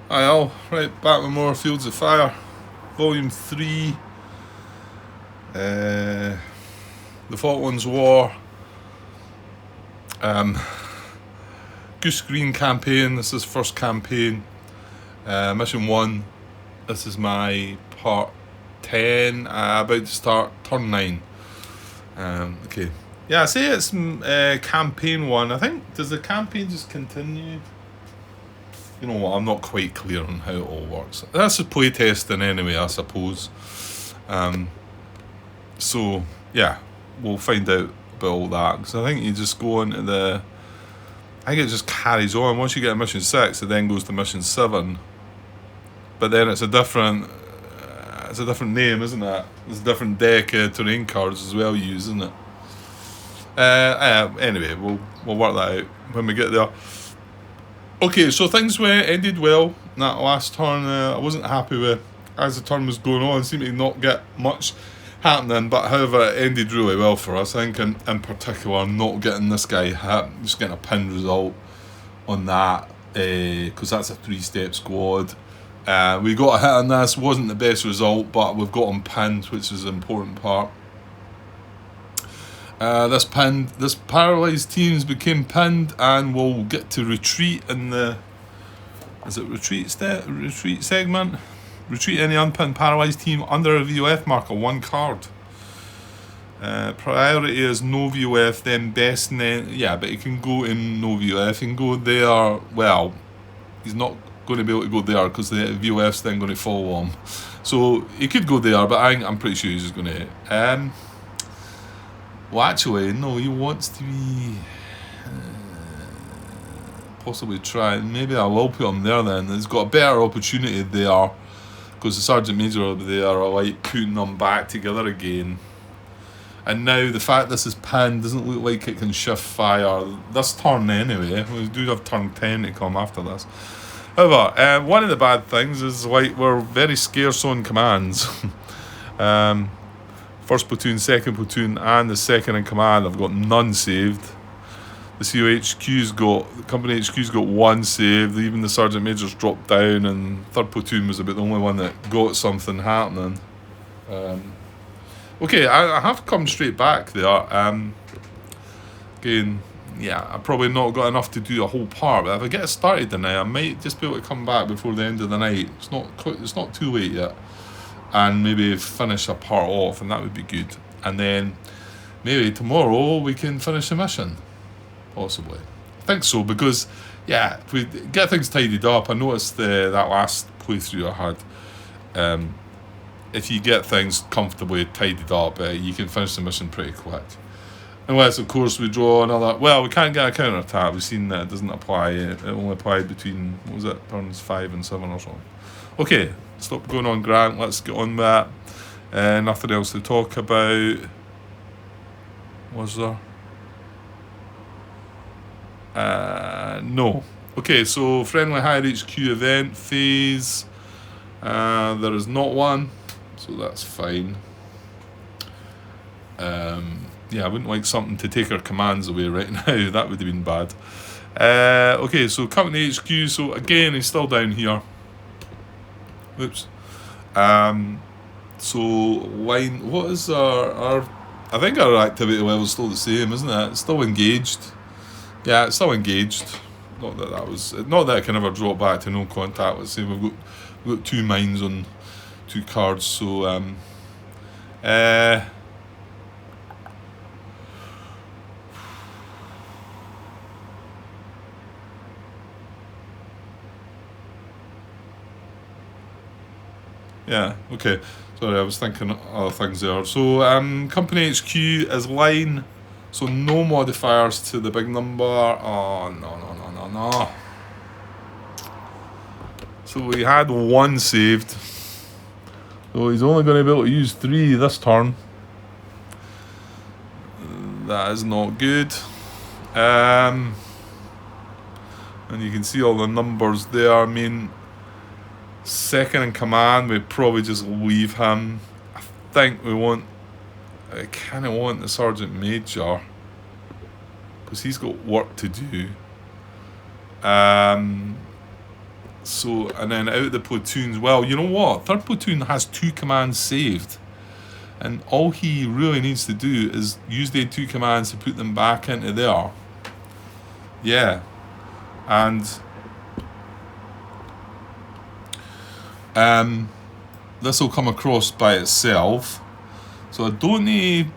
Hi all, right, back with more Fields of Fire, Volume 3, The Falklands War, Goose Green campaign. This is first campaign, Mission 1. This is my part 10, about to start turn 9. Okay. Yeah, I say it's campaign 1. I think, does the campaign just continue? You know what, I'm not quite clear on how it all works. That's a playtesting anyway, I suppose. So, yeah, we'll find out about all that. Because I think you just go into the... I think it just carries on. Once you get to mission 6, it then goes to mission 7. But then it's a different name, isn't it? There's a different deck of terrain cards as well used, isn't it? Anyway, we'll work that out when we get there. Okay, so things ended well in that last turn. I wasn't happy with, as the turn was going on, seemed to not get much happening, but however it ended really well for us. I think in particular not getting this guy hit, just getting a pin result on that, because that's a 3-step squad. We got a hit on this, wasn't the best result, but we've got him pinned, which is the important part. This paralysed teams became pinned and will get to retreat in the... Is it retreat segment? Retreat any unpinned paralysed team under a VOF marker, 1 card. Priority is no VOF, then best... Yeah, but he can go in no VOF. He can go there... Well, he's not going to be able to go there because the VOF's then going to follow him. So he could go there, but I'm pretty sure he's just going to... Well, actually, no, he wants to be... possibly try... Maybe I will put him there then. He's got a better opportunity there because the Sergeant Major over there are like putting them back together again. And now the fact this is pinned doesn't look like it can shift fire this turn anyway. We do have turn 10 to come after this. However, one of the bad things is like we're very scarce on commands. First platoon, second platoon, and the second in command I've got none saved. The company HQ's got 1 saved. Even the Sergeant Major's dropped down, and third platoon was about the only one that got something happening. Okay, I have come straight back there. Again, yeah, I've probably not got enough to do a whole part, but if I get started tonight, I might just be able to come back before the end of the night. It's not too late yet. And maybe finish a part off, and that would be good. And then maybe tomorrow we can finish the mission, possibly. I think so, because yeah, if we get things tidied up. I noticed that last playthrough I had, if you get things comfortably tidied up, you can finish the mission pretty quick. Unless, of course, we draw another... Well, we can't get a counter-attack. We've seen that it doesn't apply. It only applied between, what was it, turns 5 and 7 or something. Okay, stop going on, Grant. Let's get on with that. Nothing else to talk about. Was there? No. Okay, so friendly higher HQ event phase. There is not one, so that's fine. Yeah, I wouldn't like something to take our commands away right now. That would have been bad. Okay, so company HQ. So again, he's still down here. Oops. So line, what is our I think our activity level is still the same, isn't it? It's still engaged. Yeah, it's still engaged. Not that it can ever drop back to no contact. Let's say we've got 2 mines on 2 cards, so yeah, okay. Sorry, I was thinking other things there. So, company HQ is line, so no modifiers to the big number. Oh, no. So we had 1 saved. So he's only going to be able to use 3 this turn. That is not good. And you can see all the numbers there. I mean... Second in command, we'd probably just leave him. I think I kind of want the Sergeant Major because he's got work to do. So, and then out of the platoons, well, you know what? 3rd platoon has 2 commands saved. And all he really needs to do is use the 2 commands to put them back into there. Yeah. And this will come across by itself. So I don't need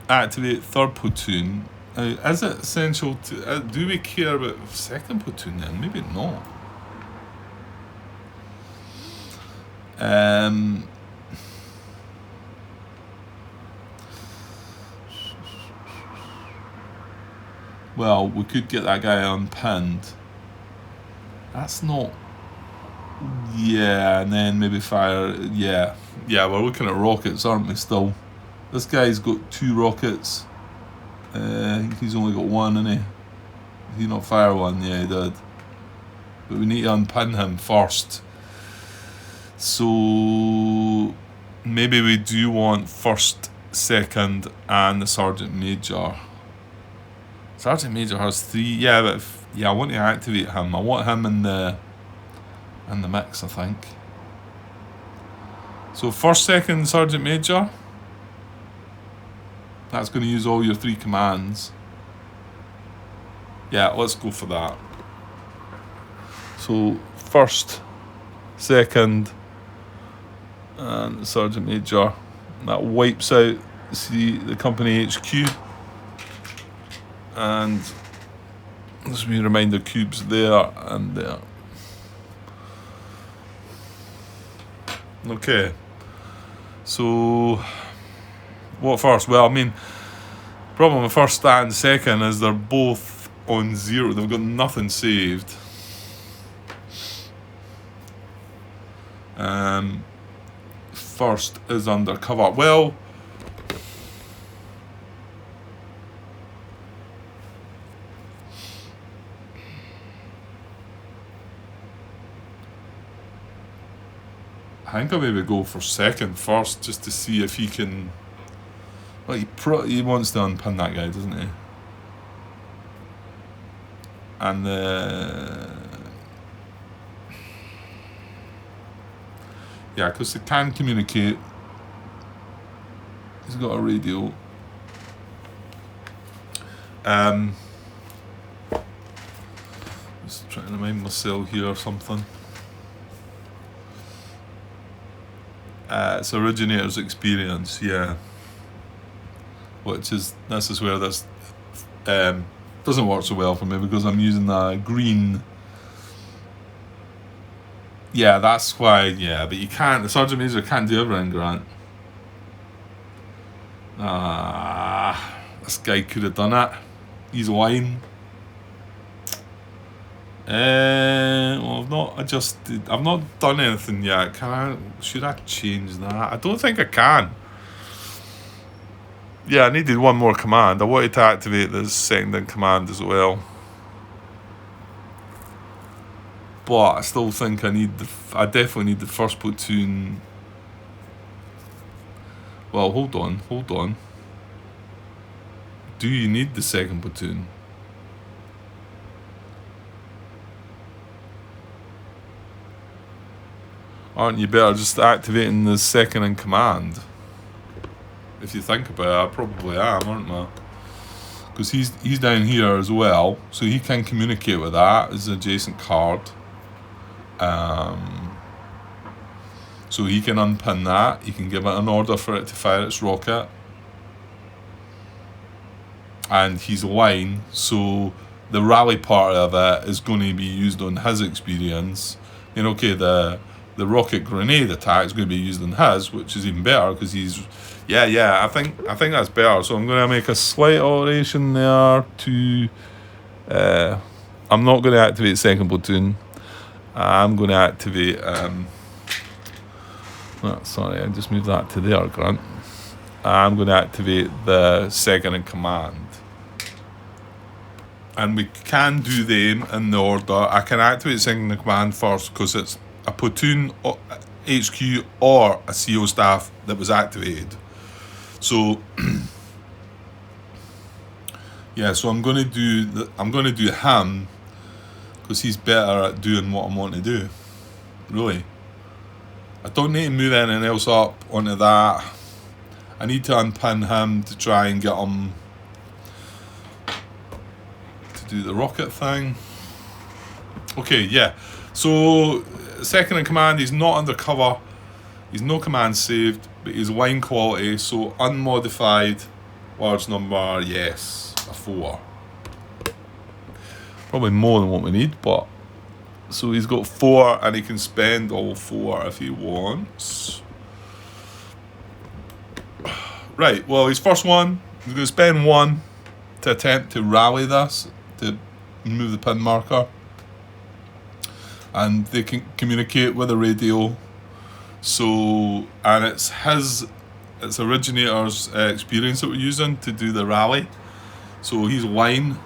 to activate 3rd platoon. Is it essential to... do we care about 2nd platoon then? Maybe not. Well, we could get that guy unpinned. That's not... Yeah, and then maybe fire... Yeah, we're looking at rockets, aren't we, still? This guy's got 2 rockets. I think he's only got 1, isn't he? Did he not fire 1? Yeah, he did. But we need to unpin him first. So maybe we do want 1st, 2nd, and the Sergeant Major. Sergeant Major has 3. Yeah, but I want to activate him. I want him in the mix, I think. So 1st, 2nd, Sergeant Major. That's going to use all your 3 commands. Yeah, let's go for that. So 1st, 2nd, and Sergeant Major. That wipes out the company HQ. And as we remind the cubes there and there. Okay. So what first? Well, I mean, problem with 1st and 2nd is they're both on 0. They've got nothing saved. 1st is undercover. Well, I think I'll maybe go for 2nd first, just to see if he can... Well, he wants to unpin that guy, doesn't he? And yeah, because they can communicate. He's got a radio. Just trying to remind myself here or something. It's originator's experience, yeah. This is where this doesn't work so well for me, because I'm using the green. Yeah, that's why. Yeah, but you can't. The Sergeant Major can't do everything, Grant. This guy could have done it. He's lying. Well, I've not adjusted. I've not done anything yet. Should I change that? I don't think I can. Yeah, I needed one more command. I wanted to activate the 2nd in command as well. But I still think I definitely need the 1st platoon. Well, hold on. Do you need the 2nd platoon? Aren't you better just activating the 2nd in command? If you think about it, I probably am, aren't I? Because he's down here as well, so he can communicate with that as an adjacent card. So he can unpin that. He can give it an order for it to fire its rocket. And he's line, so the rally part of it is going to be used on his experience. And okay, the rocket grenade attack is going to be used on his, which is even better because he's... Yeah, I think that's better. So I'm going to make a slight alteration there to... I'm not going to activate 2nd platoon. I'm going to activate... sorry, I just moved that to there, Grant. I'm going to activate the 2nd in command. And we can do them in the order. I can activate 2nd in command first because it's a platoon HQ or a CO staff that was activated. So yeah, so I'm going to do him, because because he's better at doing what I want to do. Really. I don't need to move anything else up onto that. I need to unpin him to try and get him to do the rocket thing. Okay, yeah. So, second in command, he's not undercover. He's no command saved, but he's line quality, so unmodified, large number, yes, a 4. Probably more than what we need, but... So he's got 4, and he can spend all 4 if he wants. Right, well, his first one, he's going to spend 1 to attempt to rally this, to move the pin marker. And they can communicate with the radio. So, and it's originator's experience that we're using to do the rally. So he's line.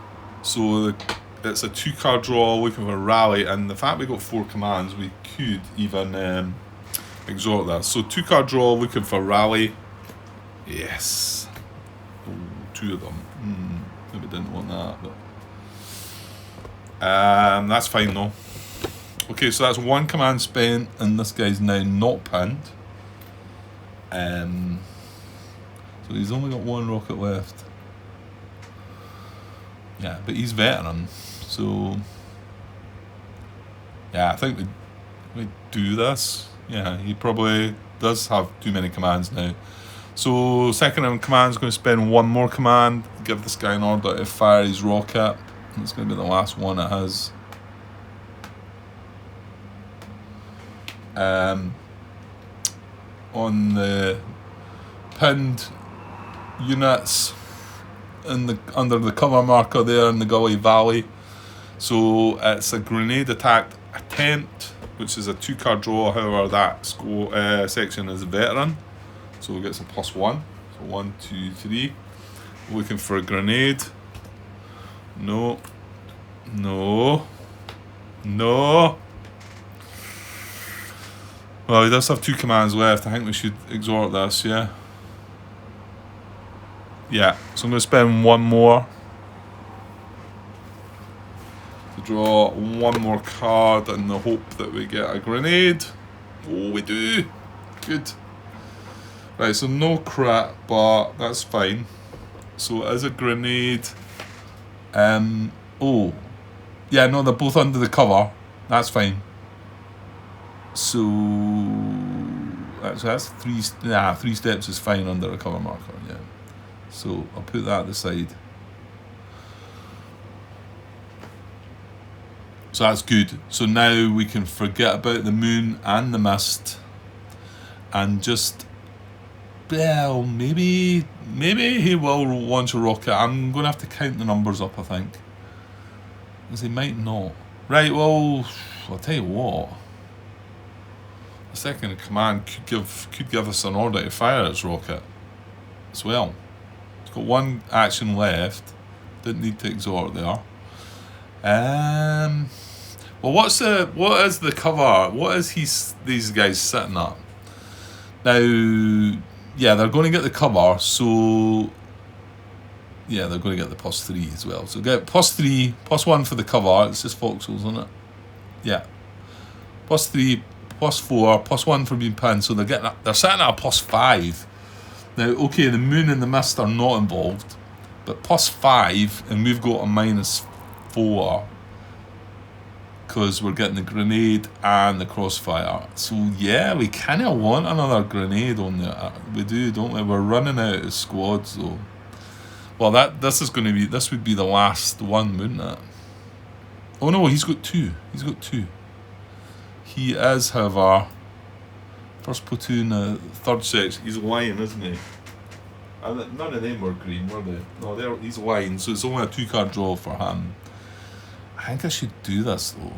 So it's a 2-card draw looking for a rally. And the fact we got 4 commands, we could even exhort that. So 2-card draw looking for rally. Yes. Ooh, 2 of them. Maybe didn't want that, but that's fine though. Okay, so that's 1 command spent, and this guy's now not pinned. So he's only got 1 rocket left. Yeah, but he's veteran, so yeah, I think we do this. Yeah, he probably does have too many commands now. So second in command is going to spend 1 more command, give this guy an order to fire his rocket. It's going to be the last one it has. On the pinned units under the cover marker there in the Gully Valley. So it's a grenade attack attempt, which is a 2-card draw. However, that section is a veteran, so it gets a +1. So 1, 2, 3. Looking for a grenade. No. Well, he does have 2 commands left. I think we should exhort this, yeah? Yeah, so I'm going to spend 1 more to draw 1 more card in the hope that we get a grenade. Oh, we do. Good. Right, so no crit, but that's fine. So it is a grenade. Oh. Yeah, no, they're both under the cover. That's fine. So actually that's 3 steps is fine under a cover marker, yeah. So I'll put that aside. So that's good. So now we can forget about the moon and the mist and just, well, maybe he will launch a rocket. I'm going to have to count the numbers up, I think, because he might not. Right, well, I'll tell you what. The second in command could give us an order to fire its rocket as well. It's got 1 action left. Didn't need to exhort there. Well, what is the cover? What is these guys sitting at? Now, yeah, they're going to get the cover, so yeah, they're going to get the +3 as well. So get +3, +1 for the cover. It's just foxholes, isn't it? Yeah. +3, +4, +1 for being pinned. So they're sitting at a +5. Now, okay, the moon and the mist are not involved, but +5, and we've got a -4 because we're getting the grenade and the crossfire. So yeah, we kind of want another grenade on there. We do, don't we? We're running out of squads though. Well, this would be the last one, wouldn't it? Oh no, he's got 2. He's got 2. He is, however, first platoon, 3rd section. He's lying, isn't he? And none of them were green, were they? No, he's lying, so it's only a 2-card draw for him. I think I should do this though.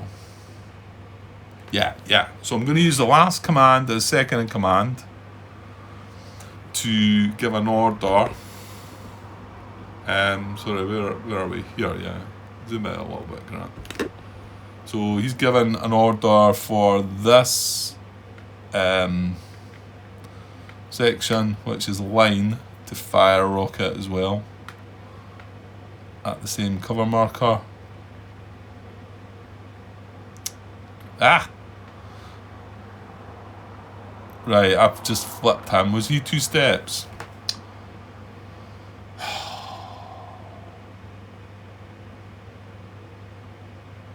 Yeah. So I'm going to use the last command as second in command to give an order. Sorry, where are we? Here, yeah. Zoom out a little bit, Grant. So he's given an order for this section, which is line, to fire a rocket as well at the same cover marker. Ah! Right, I've just flipped him. Was he 2 steps?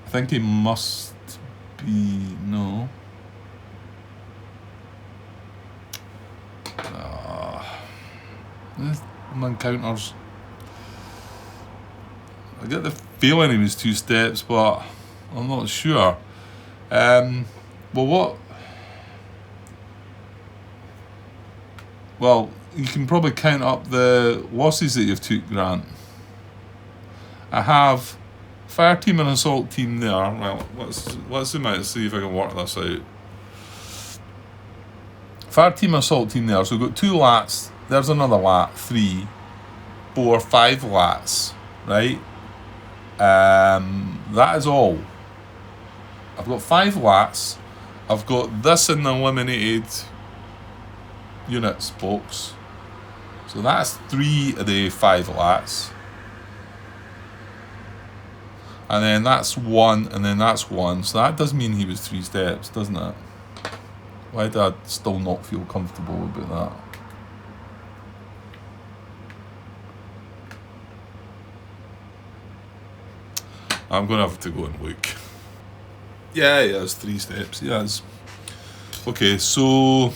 I think he must be... No. Encounters. I get the feeling he was 2 steps, but I'm not sure. Well, what? Well, you can probably count up the losses that you've took, Grant. I have fire team and assault team there. Well, let's zoom out and see if I can work this out. Fire team, assault team there. So we've got 2 lats. There's another lat. 3, 4, 5 lats. Right? That is all. I've got 5 lats. I've got this in the eliminated units box. So that's 3 of the 5 lats. And then that's 1, and then that's 1. So that does mean he was 3 steps, doesn't it? Why do I still not feel comfortable about that? I'm going to have to go and look. Yeah, he has 3 steps. He has. Okay, so...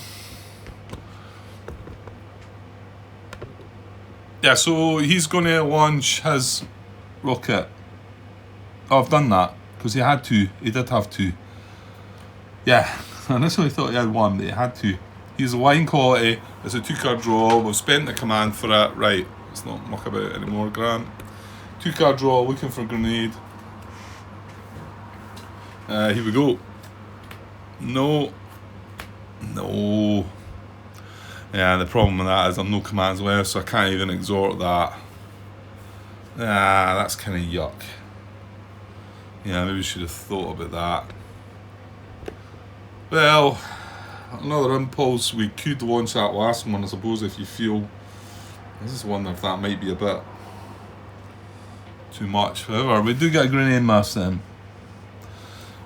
Yeah, so he's going to launch his rocket. Oh, I've done that, because he had to. He did have to. Yeah, I initially thought he had 1, but he had to. He's a line quality. It's a 2-card draw. We've spent the command for it. Right, let's not muck about anymore, Grant. 2-card draw, looking for a grenade. Here we go. No. No. Yeah, the problem with that is I've no commands left, so I can't even exhort that. Ah, that's kind of yuck. Yeah, maybe we should have thought about that. Well, another impulse. We could launch that last one, I suppose, if you feel. I just wonder if that might be a bit too much. However, we do get a grenade mass then.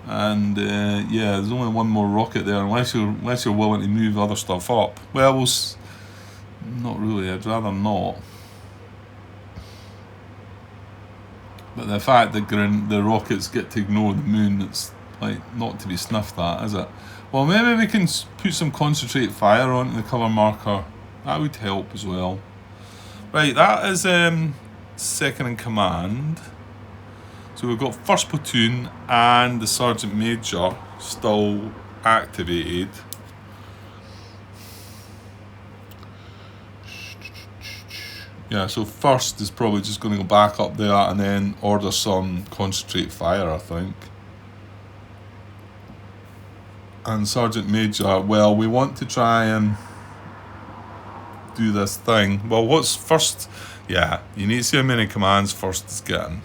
And yeah, there's only 1 more rocket there, unless you're willing to move other stuff up. Well, not really. I'd rather not. But the fact that the rockets get to ignore the moon, it's like not to be sniffed at, is it? Well, maybe we can put some concentrate fire onto the cover marker. That would help as well. Right, that is second in command. So we've got 1st platoon and the sergeant major still activated. Yeah, so 1st is probably just going to go back up there and then order some concentrate fire, I think. And sergeant major, well, we want to try and do this thing. Well, what's 1st? Yeah, you need to see how many commands 1st is getting.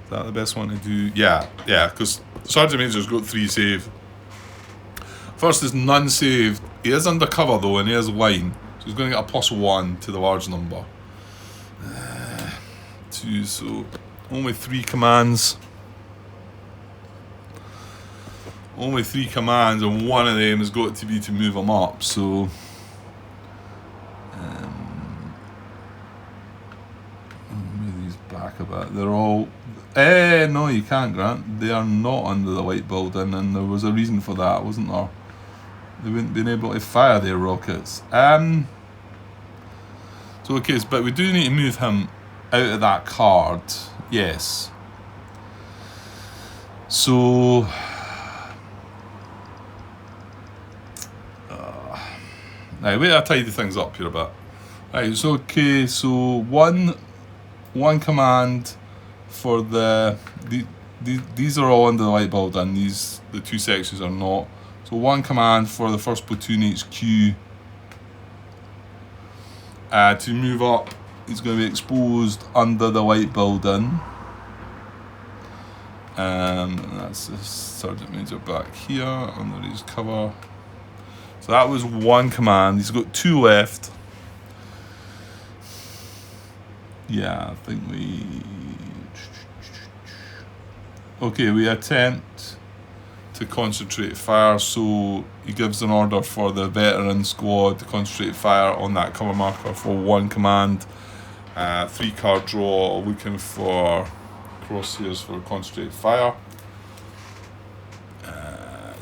Is that the best one to do? Yeah, because sergeant major's got 3 saved. 1st is none saved. He is undercover though, and he has line. So he's going to get a +1 to the large number. 2, so only 3 commands. Only 3 commands, and 1 of them has got to be to move him up, so... move these back a bit. They're all... no, you can't, Grant. They are not under the white building, and there was a reason for that, wasn't there? They wouldn't been able to fire their rockets. So, okay, but we do need to move him out of that card. Yes. So... Right, wait, I'll tidy things up here a bit. Right, so okay, so one command for these are all under the white building. The 2 sections are not. So 1 command for the 1st platoon HQ. To move up, he's going to be exposed under the white building. That's the sergeant major back here under his cover. So that was 1 command. He's got 2 left. Yeah, I think we... Okay, we attempt to concentrate fire, so he gives an order for the veteran squad to concentrate fire on that cover marker for 1 command. 3-card draw, looking for crosshairs for concentrate fire.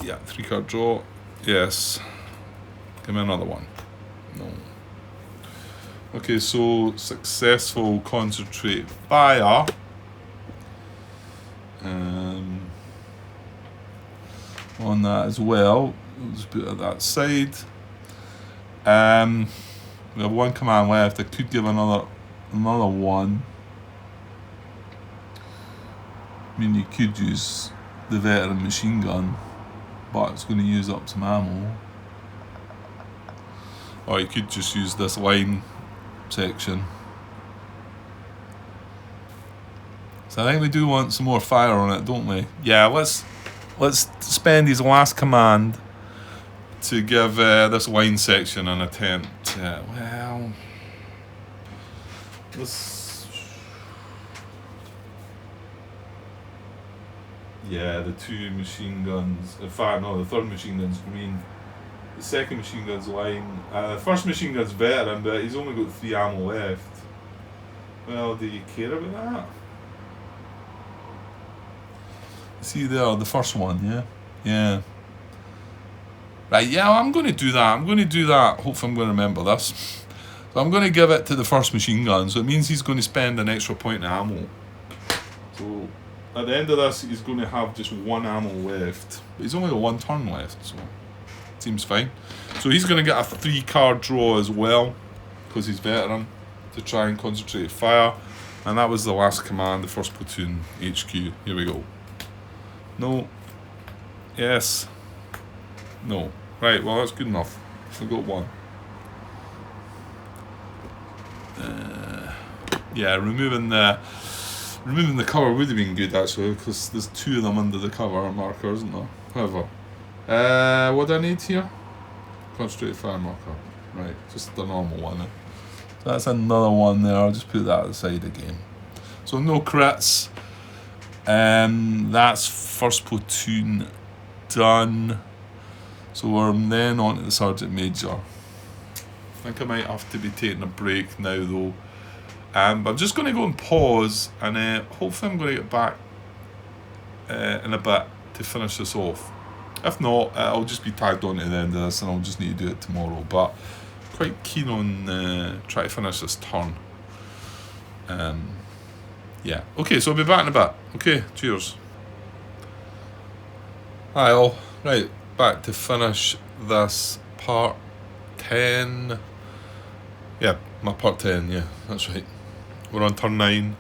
Yeah, 3-card draw. Yes. Give me another one. No. Okay, so successful concentrate fire. On that as well. We'll just put it at that side. We have 1 command left. I could give another one. I mean, you could use the veteran machine gun, but it's going to use up some ammo. Or you could just use this line section. So I think we do want some more fire on it, don't we? Yeah, let's spend his last command to give this line section an attempt. Well, let's... Yeah, the 2 machine guns. In fact, no, the 3rd machine gun's green. The 2nd machine gun's line. The 1st machine gun's veteran, but he's only got 3 ammo left. Well, do you care about that? See there, the first one, yeah? Yeah. Right, yeah, I'm going to do that. Hopefully I'm going to remember this. So I'm going to give it to the 1st machine gun. So it means he's going to spend an extra point of ammo. So at the end of this, he's going to have just 1 ammo left. But he's only got 1 turn left, so seems fine. So he's going to get a 3-card draw as well, because he's veteran, to try and concentrate fire. And that was the last command, the 1st platoon HQ. Here we go. No. Yes. No. Right, well that's good enough. We've got 1. Yeah, removing the cover would have been good actually, because there's 2 of them under the cover marker, isn't there? However. What do I need here? Concentrated fire marker. Right, just the normal one. So that's another one there. I'll just put that aside again. So no crits. That's 1st platoon done. So we're then on to the Sergeant Major. I think I might have to be taking a break now though. But I'm just going to go and pause, and hopefully I'm going to get back in a bit to finish this off. If not, I'll just be tagged on to the end of this and I'll just need to do it tomorrow. But quite keen on trying to finish this turn. Yeah. Okay, so I'll be back in a bit. Okay, cheers. Hi all. Right, back to finish this part 10. Yeah, my part 10, yeah, that's right. We're on turn 9.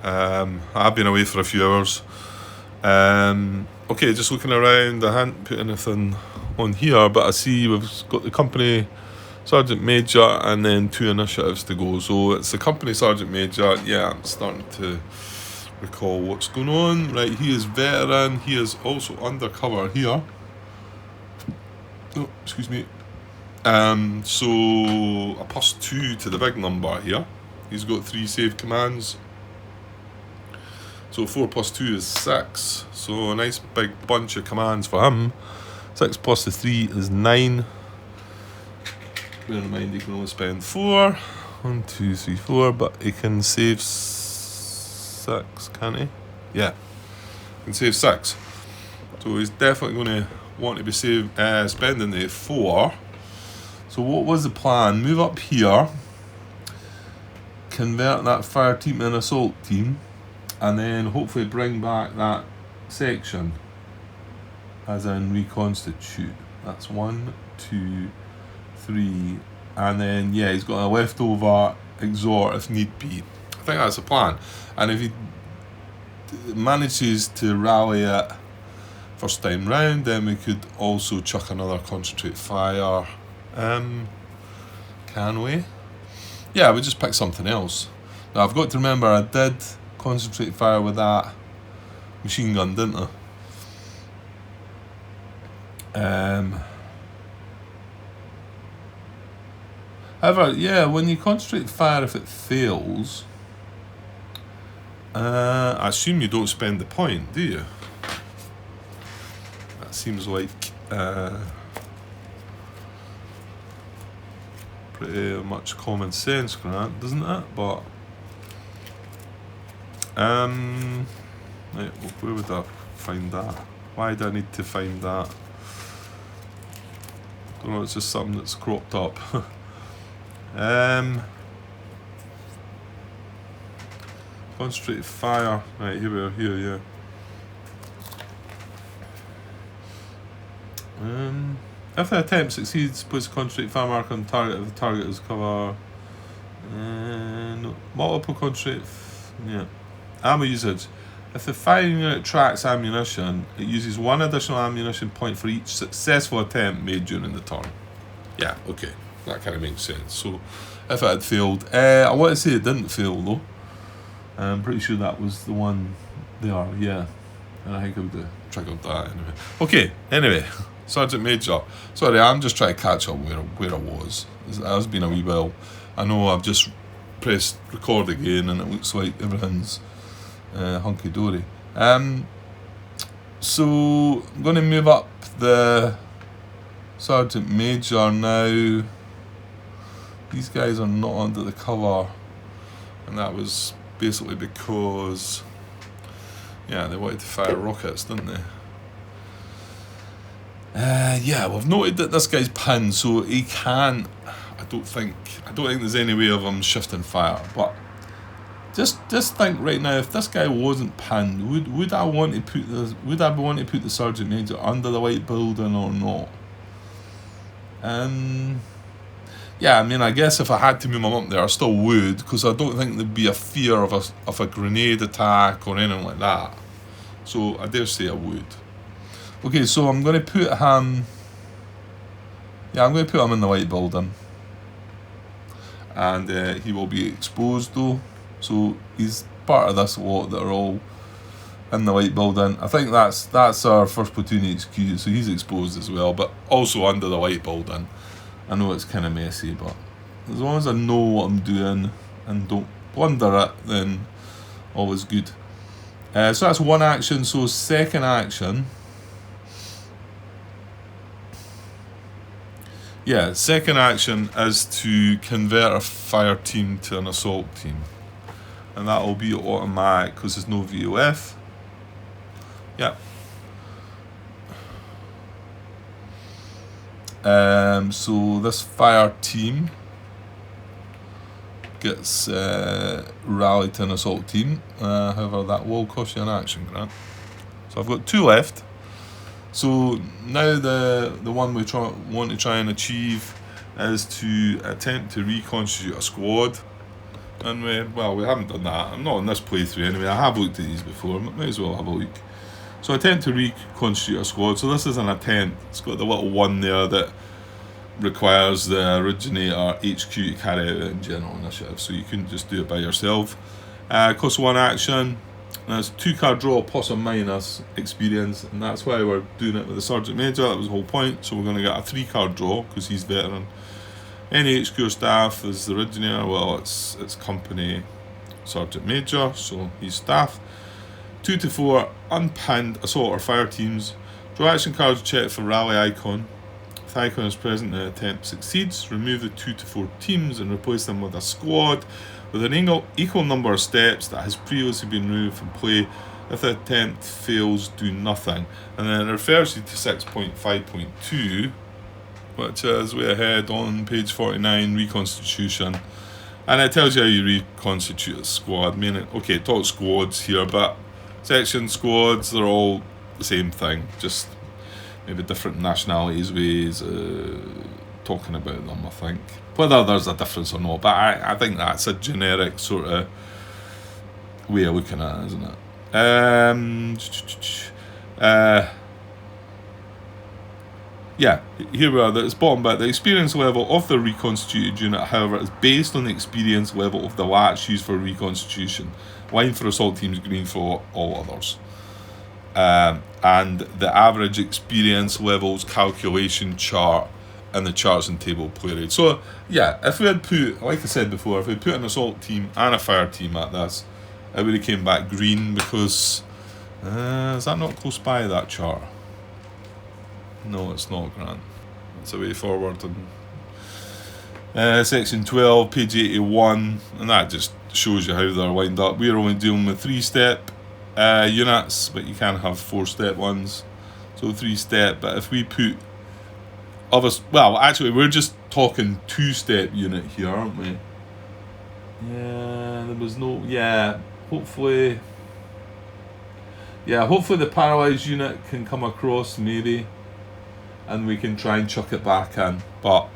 I've been away for a few hours. Okay, just looking around, I hadn't put anything on here, but I see we've got the company Sergeant Major and then 2 initiatives to go. So it's the company Sergeant Major. Yeah, I'm starting to recall what's going on. Right, he is veteran. He is also undercover here. Oh, excuse me. So a +2 to the big number here. He's got 3 save commands. So 4 + 2 is 6. So a nice big bunch of commands for him. 6 + the 3 is 9. Bear in mind he can only spend 4. 1, 2, 3, 4, but he can save 6, can he? Yeah, he can save 6. So he's definitely going to want to be spending the 4. So what was the plan? Move up here, convert that fire team to an assault team, and then hopefully bring back that section, as in reconstitute. That's 1, 2, 3, and then yeah, he's got a leftover exhort if need be. I think that's the plan. And if he manages to rally it first time round, then we could also chuck another concentrate fire. Can we? Yeah, we just pick something else. Now I've got to remember I did concentrate fire with that machine gun, didn't I? However, yeah, when you concentrate fire, if it fails, I assume you don't spend the point, do you? That seems like pretty much common sense, Grant, doesn't it? But right, well, where would I find that? Why do I need to find that? Don't know, it's just something that's cropped up. Concentrated fire. Right, here we are, here, yeah. If the attempt succeeds, place a concentrated fire marker on the target if the target is cover. No. Multiple concentrated. Yeah. Ammo usage. If the firing unit tracks ammunition, it uses 1 additional ammunition point for each successful attempt made during the turn. Yeah, okay. That kind of makes sense. So, if it had failed, I want to say it didn't fail though. I'm pretty sure that was the one there, yeah. And I think I would have triggered that anyway. Okay, anyway, Sergeant Major. Sorry, I'm just trying to catch up where I was. It has been a wee while. I know I've just pressed record again and it looks like everything's hunky-dory. So, I'm going to move up the Sergeant Major now. These guys are not under the cover. And that was basically because, yeah, they wanted to fire rockets, didn't they? Yeah, we've noted that this guy's pinned, so he can. I don't think there's any way of him shifting fire. But just think right now, if this guy wasn't pinned, would I want to put the Sergeant Major under the white building or not? Yeah, I mean, I guess if I had to move him up there, I still would, because I don't think there'd be a fear of a grenade attack or anything like that. So I dare say I would. Okay, so I'm going to put him. Yeah, I'm going to put him in the white building, and he will be exposed though. So he's part of this lot that are all in the white building. I think that's our first platoon HQ, so he's exposed as well, but also under the white building. I know it's kind of messy, but as long as I know what I'm doing and don't blunder it, then all is good. So that's one action. So second action. Yeah, second action is to convert a fire team to an assault team. And that will be automatic because there's no VOF. Yeah. So this fire team gets rallied to an assault team. However, that will cost you an action, Grant. So I've got 2 left. So now the one we want to try and achieve is to attempt to reconstitute a squad. And we haven't done that. I'm not on this playthrough anyway. I have looked at these before. Might as well have a look. So attempt to reconstitute a squad. So this is an attempt. It's got the little one there that requires the originator HQ to carry out in general initiative. So you couldn't just do it by yourself. Costs 1 action. That's 2-card draw plus or minus experience, and that's why we're doing it with the Sergeant Major. That was the whole point. So we're going to get a 3-card draw because he's veteran. Any HQ staff is the originator. Well, it's company Sergeant Major, so he's staff. 2 to 4 unpinned assault or fire teams. Draw action cards check for rally icon. If the icon is present and the attempt succeeds, remove the 2 to 4 teams and replace them with a squad with an equal number of steps that has previously been removed from play. If the attempt fails, do nothing. And then it refers you to 6.5.2, which is way ahead on page 49, reconstitution. And it tells you how you reconstitute a squad. Meaning, okay, it talks squads here, but section squads, they're all the same thing, just maybe different nationalities, ways talking about them, I think. Whether there's a difference or not, but I think that's a generic sort of way of looking at it, isn't it? Yeah, here we are. It's bottom bit. The experience level of the reconstituted unit, however, is based on the experience level of the latch used for reconstitution. Line for assault teams, green for all others. And the average experience levels calculation chart in the charts and table play rate. So yeah, if we had put, like I said before, if we put an assault team and a fire team at this, it would have came back green because is that not close by that chart? No, it's not, Grant. It's a way forward. And section 12, page 81, and that just shows you how they're lined up. We're only dealing with 3-step units, but you can have 4-step ones. So 3-step, but if we put others, well, actually, we're just talking 2-step unit here, aren't we? Yeah, there was no, hopefully the paralysed unit can come across, maybe, and we can try and chuck it back in. But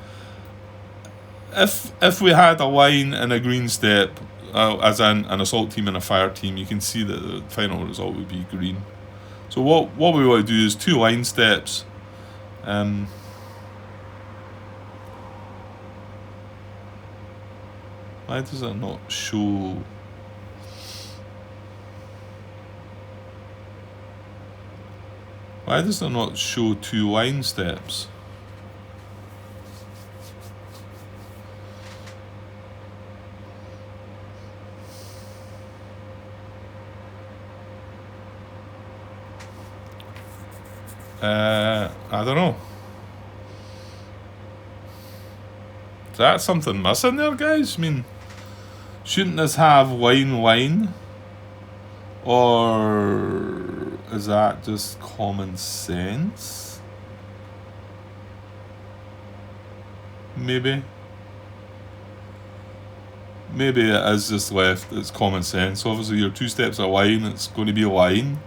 if we had a line and a green step, as in an assault team and a fire team, you can see that the final result would be green. So what we want to do is 2 line steps. Why does it not show? Why does it not show 2 line steps? I don't know. Is that something missing there, guys? I mean, shouldn't this have line? Or is that just common sense? Maybe it is just left. It's common sense. Obviously, your 2 steps a line, it's going to be a line.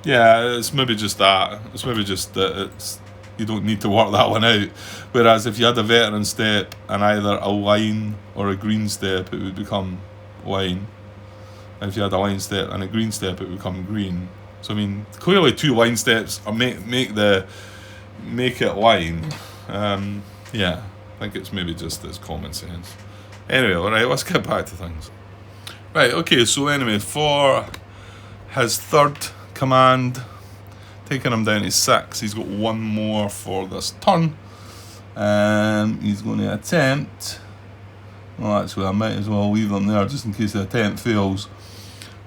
Yeah, it's maybe just that. It's maybe just that you don't need to work that one out. Whereas if you had a veteran step and either a line or a green step, it would become line. And if you had a line step and a green step, it would become green. So I mean, clearly 2 line steps are make it line. Yeah, I think it's maybe just as common sense. Anyway, alright, let's get back to things. Right, okay, so anyway, for his third command, taking him down to 6, he's got 1 more for this turn. He's going to attempt, well actually I might as well leave him there just in case the attempt fails.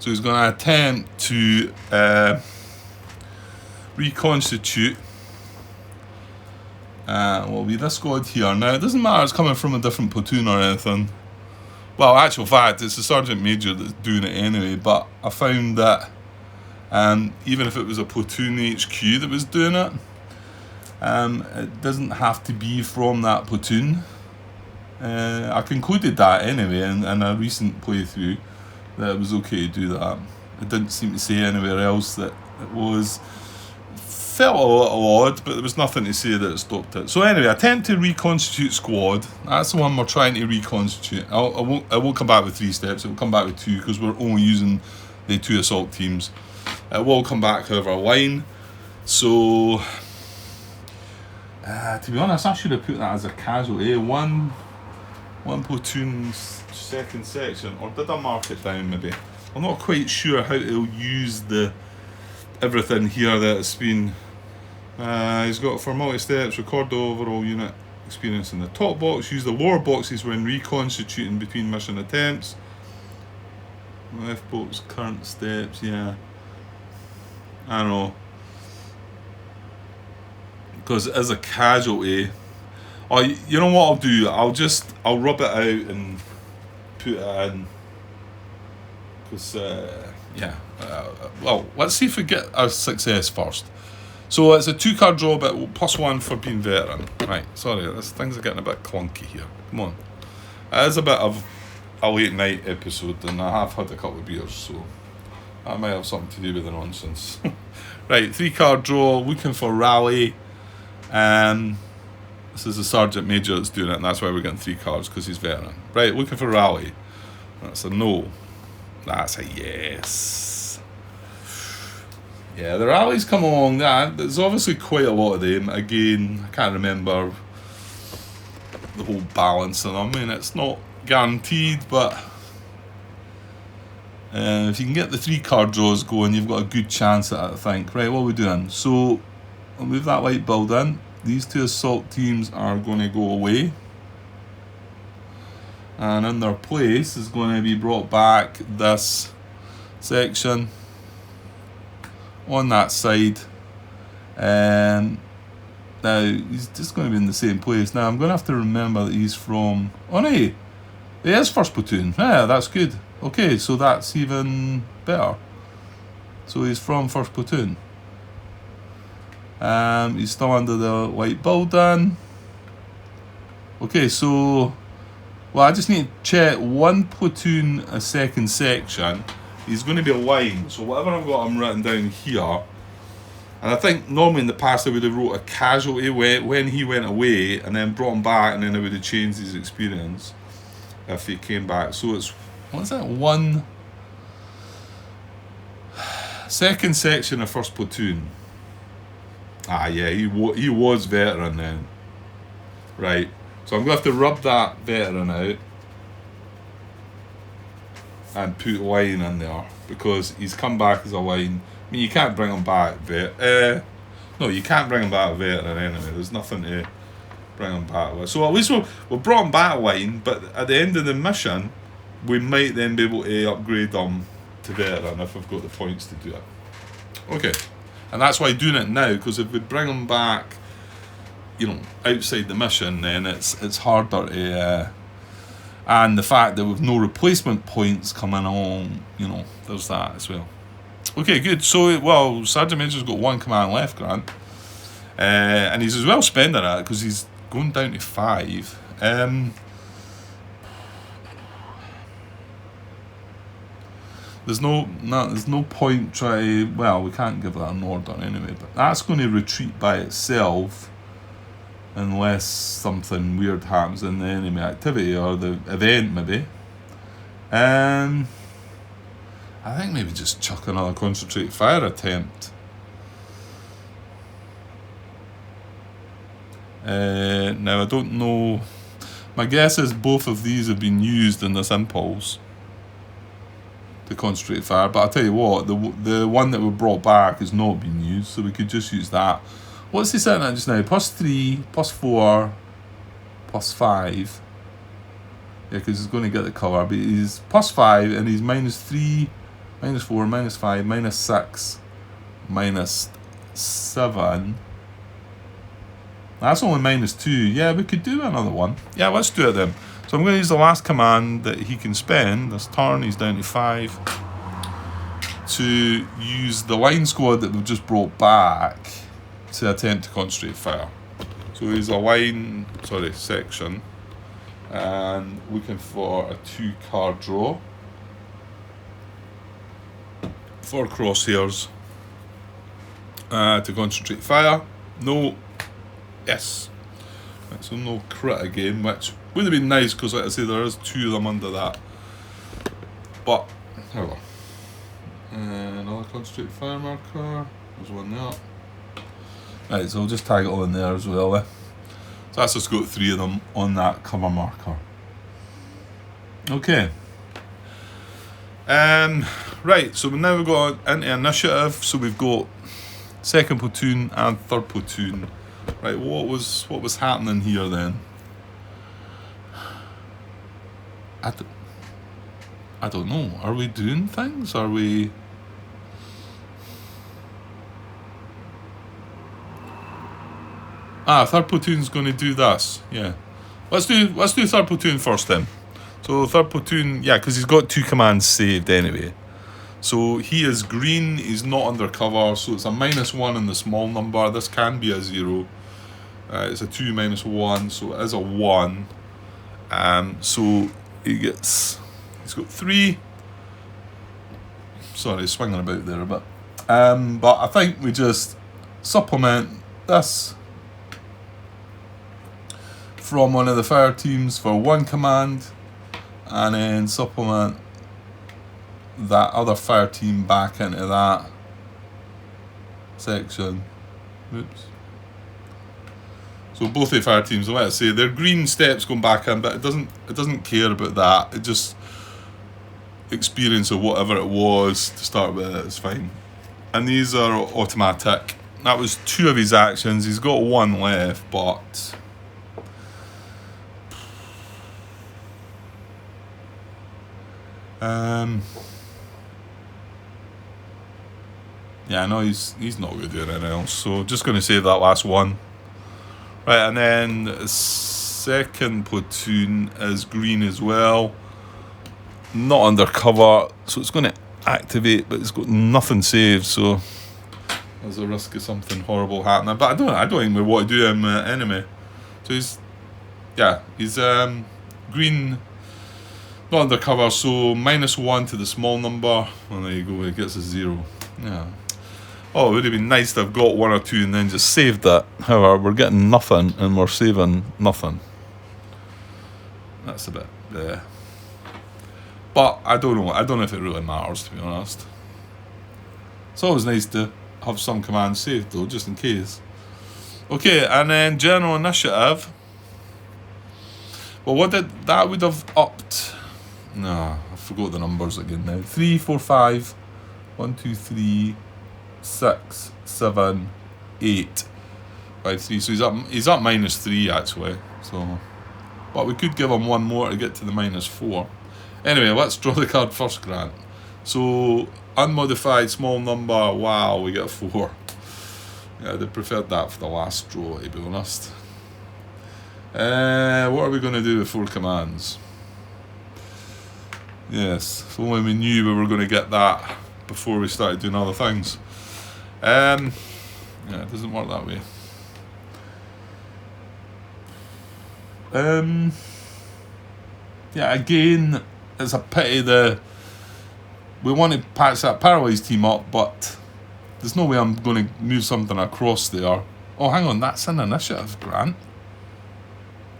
So he's going to attempt to reconstitute. Will be this squad here. Now it doesn't matter, it's coming from a different platoon or anything. Well, actual fact, it's the Sergeant Major that's doing it anyway, but I found that even if it was a platoon HQ that was doing it, it doesn't have to be from that platoon. I concluded that anyway in a recent playthrough, that it was okay to do that. It didn't seem to say anywhere else that it was. Felt a little odd, but there was nothing to say that it stopped it. So anyway, attempt to reconstitute squad. That's the one we're trying to reconstitute. I won't come back with 3 steps. It will come back with 2 because we're only using the 2 assault teams. It will come back, however, line. So, to be honest, I should have put that as a casualty. One platoon, 2nd section, or did I mark it down? Maybe I'm not quite sure how to use everything here that it's been. He's got for multi-steps, record the overall unit experience in the top box, use the lower boxes when reconstituting between mission attempts. Left box, current steps, yeah. I don't know. Because as a casualty, you know what I'll do? I'll rub it out and put it in. Because, well, let's see if we get a success first. So it's a 2-card draw, but +1 for being veteran. Right, sorry, things are getting a bit clunky here. Come on. It is a bit of a late night episode, and I have had a couple of beers, so that might have something to do with the nonsense. Right, 3-card draw, looking for rally. This is the Sergeant Major that's doing it, and that's why we're getting 3 cards, because he's veteran. Right, looking for rally. That's a no. That's a yes. Yeah, the rallies come along. There's obviously quite a lot of them. Again, I can't remember the whole balance of them. I mean, it's not guaranteed, but if you can get the 3-card draws going, you've got a good chance at it, I think. Right, what are we doing? So, I'll move that light bulb in. These 2 assault teams are going to go away. And in their place is going to be brought back this section on that side. Now he's just going to be in the same place. Now I'm going to have to remember that he's from, oh no, he is first platoon. Yeah, that's good. Okay, so that's even better. So he's from first platoon. He's still under the white building. Okay, so well, I just need to check one platoon a second section. He's going to be a line, so whatever I've got him written down here. And I think normally in the past I would have wrote a casualty when he went away and then brought him back, and then I would have changed his experience if he came back. So it's, what is that? One second section of first platoon. Ah, yeah, he was veteran then. Right. So I'm going to have to rub that veteran out and put line in there because he's come back as a line. I mean, you can't bring him back no, you can't bring him back veteran anyway. There's nothing to bring him back with. So at least we'll brought him back line, but at the end of the mission, we might then be able to upgrade him to veteran if we've got the points to do it. Okay. And that's why doing it now, because if we bring him back, you know, outside the mission, then it's harder to and the fact that with no replacement points coming on, you know, there's that as well. Okay, good. So, well, Sergeant Major's got one command left, Grant. And he's as well spending it because he's going down to 5. There's no point trying. Well, we can't give that an order anyway, but that's going to retreat by itself unless something weird happens in the enemy activity or the event, maybe. I think maybe just chuck another concentrated fire attempt. Now I don't know. My guess is both of these have been used in this impulse. The concentrated fire, but I'll tell you what, the one that we brought back has not been used, so we could just use that. What's he setting at just now? +3, +4, +5. Yeah, because he's going to get the cover, but he's +5 and he's -3, -4, -5, -6, -7. That's only -2. Yeah, we could do another one. Yeah, let's do it then. So I'm going to use the last command that he can spend. This turn, he's down to 5. To use the line squad that we've just brought back to attempt to concentrate fire. So he's a section. And looking for a 2-card draw. 4 crosshairs. To concentrate fire. No. Yes. Right, so no crit again, which would have been nice because, like I say, there is 2 of them under that. But, there we go. Another concentrated fire marker. There's one there. Right, so I'll just tag it all in there as well. So that's just got 3 of them on that cover marker. Okay. Right, so now we've got into initiative. So we've got 2nd platoon and 3rd platoon. Right, what was happening here then? I don't know. Are we doing things? Are we? Ah, 3rd platoon's going to do this. Yeah, let's do 3rd platoon first then. So 3rd platoon, yeah, because he's got 2 commands saved anyway. So he is green. He's not undercover. So it's a -1 in the small number. This can be a 0. It's a 2 -1, so it is a 1. So he's got 3. Sorry, swinging about there a bit. But I think we just supplement this from one of the fire teams for 1 command, and then supplement that other fire team back into that section. Oops. So both the fire teams, let's say, their green steps going back in, but it doesn't care about that. It just experience of whatever it was to start with. It's fine. And these are automatic. That was 2 of his actions. He's got 1 left, but Yeah, no, he's not going to do anything else. So just going to save that last one. Right, and then second platoon is green as well. Not undercover, so it's going to activate, but it's got nothing saved. So there's a risk of something horrible happening. But I don't think we want to do him enemy. So he's green. Not undercover, so -1 to the small number. Well, there you go, it gets a 0. Yeah. Oh, it would have been nice to have got 1 or 2 and then just saved that. However, we're getting nothing and we're saving nothing. That's a bit there. But I don't know. I don't know if it really matters, to be honest. It's always nice to have some commands saved, though, just in case. Okay, and then general initiative. Well, what did that would have upped? No, I forgot the numbers again now. 3, 4, 5. 1, 2, 3, 6, 7, 8, 5, 3. So he's up -3 actually. So, but we could give him one more to get to the -4. Anyway, let's draw the card first, Grant. So unmodified small number. Wow, we get a 4. Yeah, I'd have preferred that for the last draw, to be honest. What are we going to do with 4 commands? Yes, if only we knew we were going to get that before we started doing other things. Yeah, it doesn't work that way. Yeah, again, it's a pity we want to patch that Paralyzed team up, but there's no way I'm going to move something across there. Oh, hang on, that's an initiative, Grant.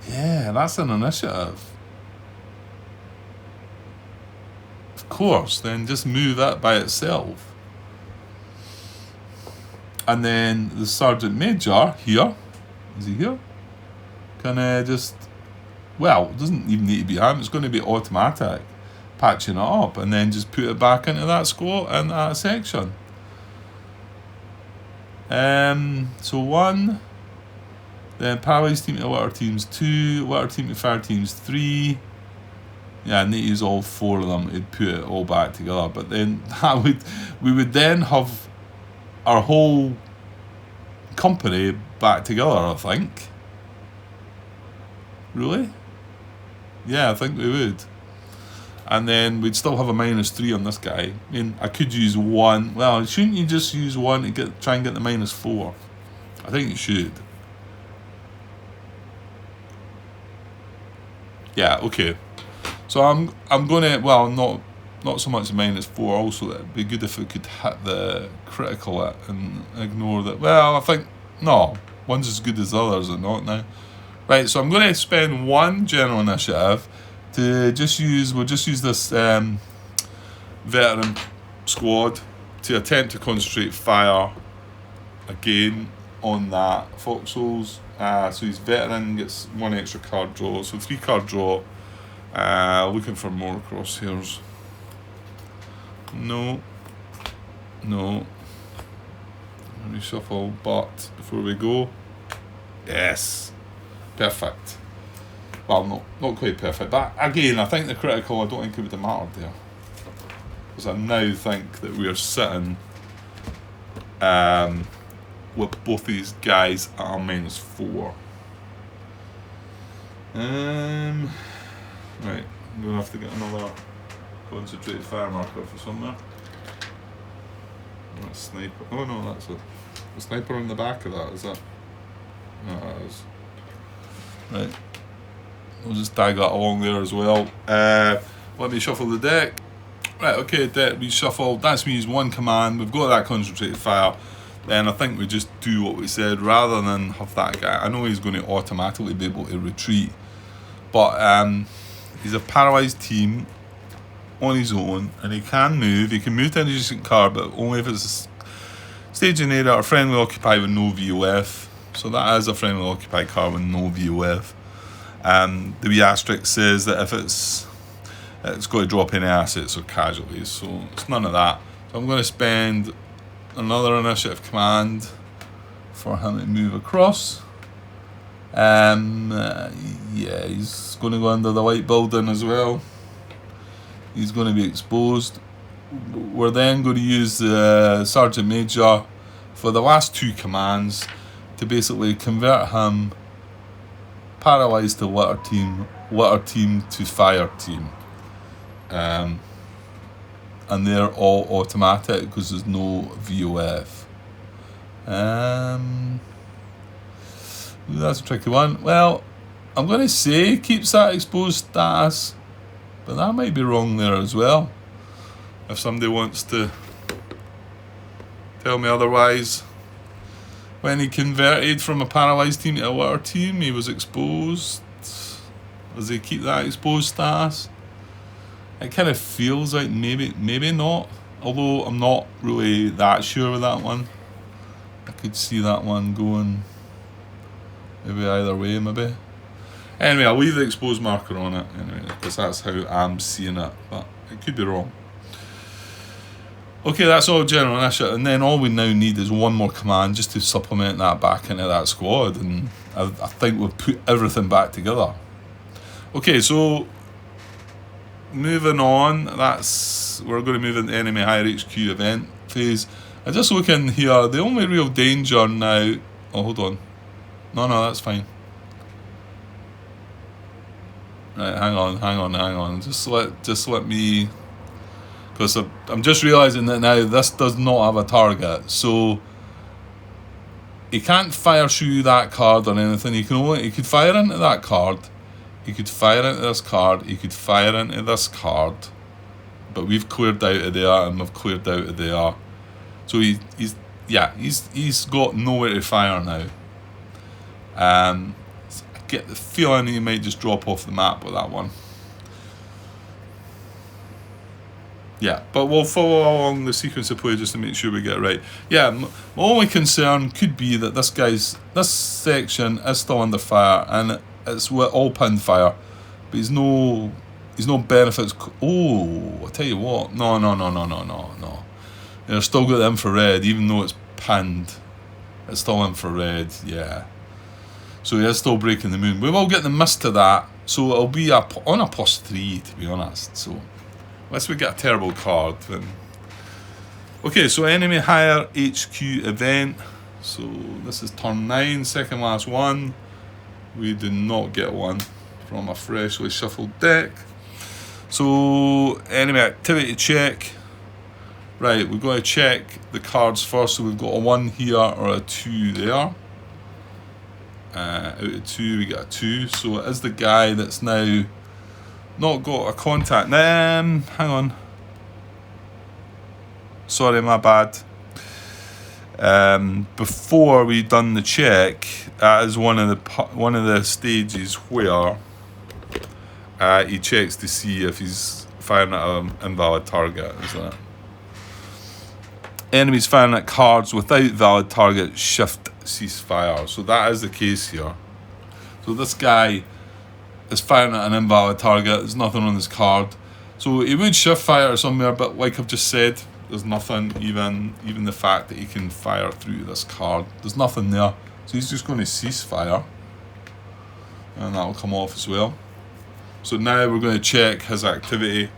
Yeah, that's an initiative. Of course, then just move that by itself. And then the Sergeant Major here, is he here? Can I just, well, it doesn't even need to be him, it's going to be automatic. Patching it up and then just put it back into that squad and that section. So 1, then Paralyzed team to water teams 2, water team to fire teams 3. Yeah, I need to use all 4 of them to put it all back together. But then we would then have our whole company back together, I think. Really? Yeah, I think we would. And then we'd still have a -3 on this guy. I mean, I could use 1. Well, shouldn't you just use 1 to try and get the -4? I think you should. Yeah, okay. So I'm gonna, well, not so much the -4. Also, it'd be good if we could hit the critical it and ignore that. Well, I think no, one's as good as the others, is it not now? Right. So I'm going to spend 1 general initiative to we'll just use this veteran squad to attempt to concentrate fire again on that foxholes. So his veteran gets 1 extra card draw, so 3 card draw. Looking for more crosshairs. No. Reshuffle, but before we go, yes, perfect. Well, not quite perfect, but again, I think the critical, I don't think it would have mattered there, because I now think that we are sitting with both these guys at a -4. Right, I'm going to have to get another concentrated fire marker for somewhere. That's sniper. Oh no, that's a sniper on the back of that, is that? No, that is. Right. We'll just tag that along there as well. Let me shuffle the deck. Right, okay, deck reshuffled. That's me use 1 command. We've got that concentrated fire. Then I think we just do what we said rather than have that guy. I know he's going to automatically be able to retreat, but he's a paralyzed team on his own, and he can move. He can move to an adjacent card, but only if it's a staging area or friendly occupy with no VOF. So that is a friendly occupy card with no VOF. The wee asterisk says that if it's got to drop any assets or casualties, so it's none of that. So I'm going to spend another initiative command for him to move across. Yeah, he's going to go under the white building as well. He's going to be exposed. We're then going to use the Sergeant Major for the last 2 commands to basically convert him paralysed to litter team to fire team. And they're all automatic because there's no VOF. That's a tricky one. Well, I'm going to say keeps that exposed status, but that might be wrong there as well. If somebody wants to tell me otherwise. When he converted from a paralysed team to a litter team, he was exposed. Does he keep that exposed status? It kind of feels like maybe not. Although I'm not really that sure with that one. I could see that one going maybe either way, maybe. Anyway, I'll leave the exposed marker on it anyway, because that's how I'm seeing it, but it could be wrong. Okay, that's all general initiative, and then all we now need is one more command just to supplement that back into that squad, and I think we've put everything back together. Okay, so moving on, we're going to move into enemy higher HQ event phase. I just look in here, the only real danger now. Oh, hold on. No, that's fine. Right, hang on. Just let me, because I'm just realising that now this does not have a target, so he can't fire through that card or anything. He could fire into that card, he could fire into this card, he could fire into this card, but we've cleared out of there and we've cleared out of there, so he's got nowhere to fire now. I get the feeling he might just drop off the map with that one. Yeah, but we'll follow along the sequence of play just to make sure we get it right. Yeah, my only concern could be that this section is still under fire, and it's all pinned fire, but he's no benefits. Oh, I tell you what, no. They've still got the infrared, even though it's pinned. It's still infrared, yeah. So he is still breaking the moon. We will get the mist to that, so it'll be on a +3, to be honest. So unless we get a terrible card, then. Okay, so enemy higher HQ event. So this is turn 9, second last one. We did not get one from a freshly shuffled deck. So enemy activity check. Right, we've got to check the cards first. So we've got a 1 here or a 2 there. Out of 2, we get a 2. So it is the guy that's now not got a contact. Hang on. Sorry, my bad. Before we done the check, that is one of the stages where he checks to see if he's firing at an invalid target, isn't it? Enemies firing at cards without valid target shift ceasefire. So that is the case here. So this guy is firing at an invalid target. There's nothing on his card. So he would shift fire somewhere, but like I've just said, there's nothing, even the fact that he can fire through this card. There's nothing there. So he's just going to cease fire. And that'll come off as well. So now we're going to check his activity.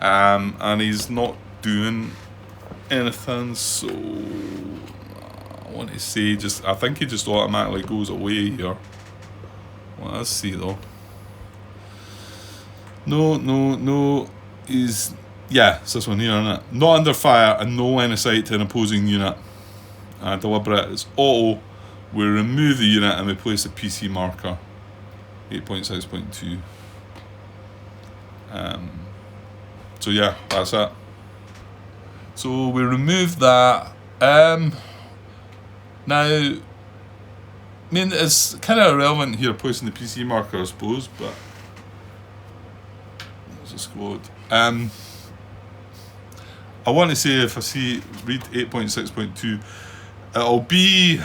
And he's not doing anything, so I want to say I think he just automatically goes away here. Well, let's see though. No, it's this one here, isn't it? Not under fire and no line of sight to an opposing unit. Deliberate, it's auto. We remove the unit and we place a PC marker. 8.6.2. So yeah, that's it. So we remove that. Now, I mean, it's kind of irrelevant here placing the PC marker, I suppose, but there's a squad. I want to say if I read 8.6.2, it'll be.